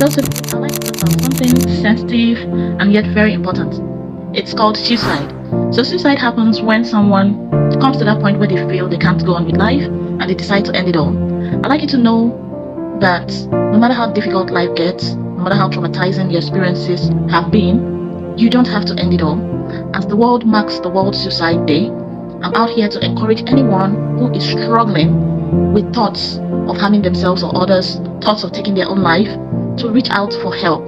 Just I'd like to talk about something sensitive and yet very important. It's called suicide. So suicide happens when someone comes to that point where they feel they can't go on with life and they decide to end it all. I'd like you to know that no matter how difficult life gets, no matter how traumatizing your experiences have been, you don't have to end it all. As the world marks the World Suicide Day, I'm out here to encourage anyone who is struggling with thoughts of harming themselves or others, thoughts of taking their own life, to reach out for help.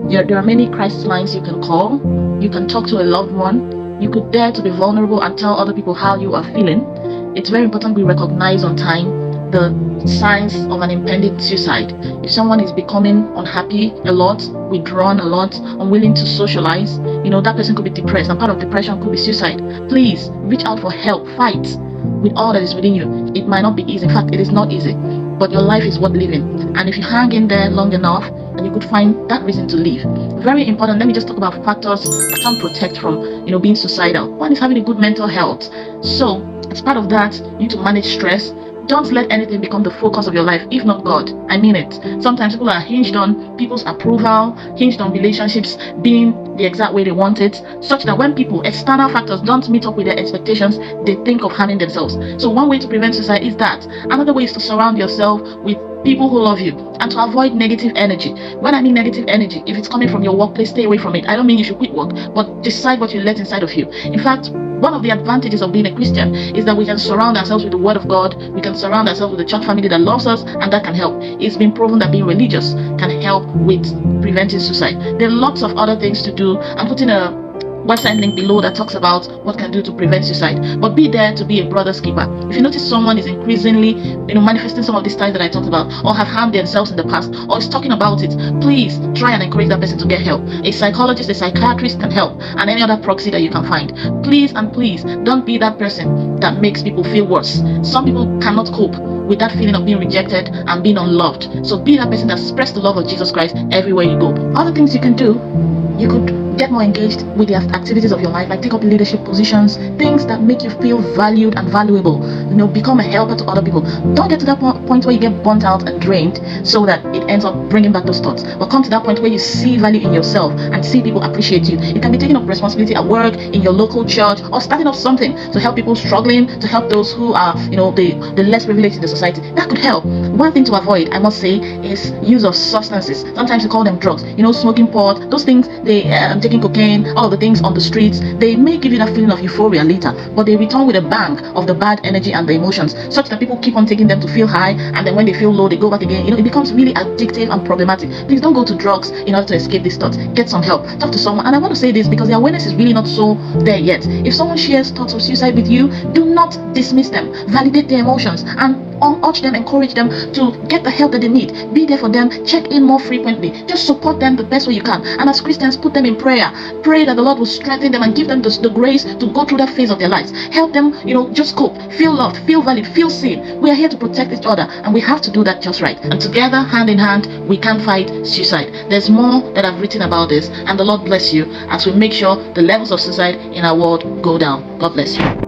There are many crisis lines you can call. You can talk to a loved one. You could dare to be vulnerable and tell other people how you are feeling. It's very important we recognize on time the signs of an impending suicide. If someone is becoming unhappy a lot, withdrawn a lot, unwilling to socialize, that person could be depressed, and part of depression could be suicide. Please reach out for help. Fight with all that is within you. It might not be easy. In fact, it is not easy, but your life is worth living. And if you hang in there long enough, and you could find that reason to live. Very important. Let me just talk about factors that can protect from being suicidal. One is having a good mental health. So as part of that, you need to manage stress. Don't let anything become the focus of your life, if not God. I mean it. Sometimes people are hinged on people's approval, hinged on relationships being the exact way they want it, such that when external factors don't meet up with their expectations, they think of harming themselves. So one way to prevent suicide is that. Another way is to surround yourself with people who love you and to avoid negative energy. When I mean negative energy, if it's coming from your workplace, stay away from it. I don't mean you should quit work, but decide what you let inside of you. In fact, one of the advantages of being a Christian is that we can surround ourselves with the Word of God. We can surround ourselves with a church family that loves us, and that can help. It's been proven that being religious can help with preventing suicide. There are lots of other things to do. I'm putting a website link below that talks about what can do to prevent suicide, but be there to be a brother's keeper. If you notice someone is increasingly manifesting some of these signs that I talked about, or have harmed themselves in the past, or is talking about it, please try and encourage that person to get help. A psychologist, a psychiatrist can help, and any other proxy that you can find. Please don't be that person that makes people feel worse. Some people cannot cope with that feeling of being rejected and being unloved. So be that person that spreads the love of Jesus Christ everywhere you go. Other things you can do, you could get more engaged with the activities of your life, like take up leadership positions, things that make you feel valued and valuable. Become a helper to other people. Don't get to that point where you get burnt out and drained so that it ends up bringing back those thoughts. But come to that point where you see value in yourself and see people appreciate you. It can be taking up responsibility at work, in your local church, or starting up something to help people struggling, to help those who are, the less privileged in the society. That could help. One thing to avoid, I must say, is use of substances. Sometimes you call them drugs. Smoking pot, those things, taking cocaine, all the things on the streets, they may give you that feeling of euphoria later, but they return with a bang of the bad energy and the emotions, such that people keep on taking them to feel high, and then when they feel low, they go back again. It becomes really addictive and problematic. Please don't go to drugs in order to escape these thoughts. Get some help. Talk to someone. And I want to say this because the awareness is really not so there yet. If someone shares thoughts of suicide with you, do not dismiss them. Validate their emotions and urge them, encourage them to get the help that they need. Be there for them. Check in more frequently. Just support them the best way you can. And as Christians, put them in prayer. Pray that the Lord will strengthen them and give them the grace to go through that phase of their lives. Help them, just cope. Feel loved, feel valued, feel seen. We are here to protect each other, and we have to do that just right. And together, hand in hand, we can fight suicide. There's more that I've written about this, and the Lord bless you as we make sure the levels of suicide in our world go down. God bless you.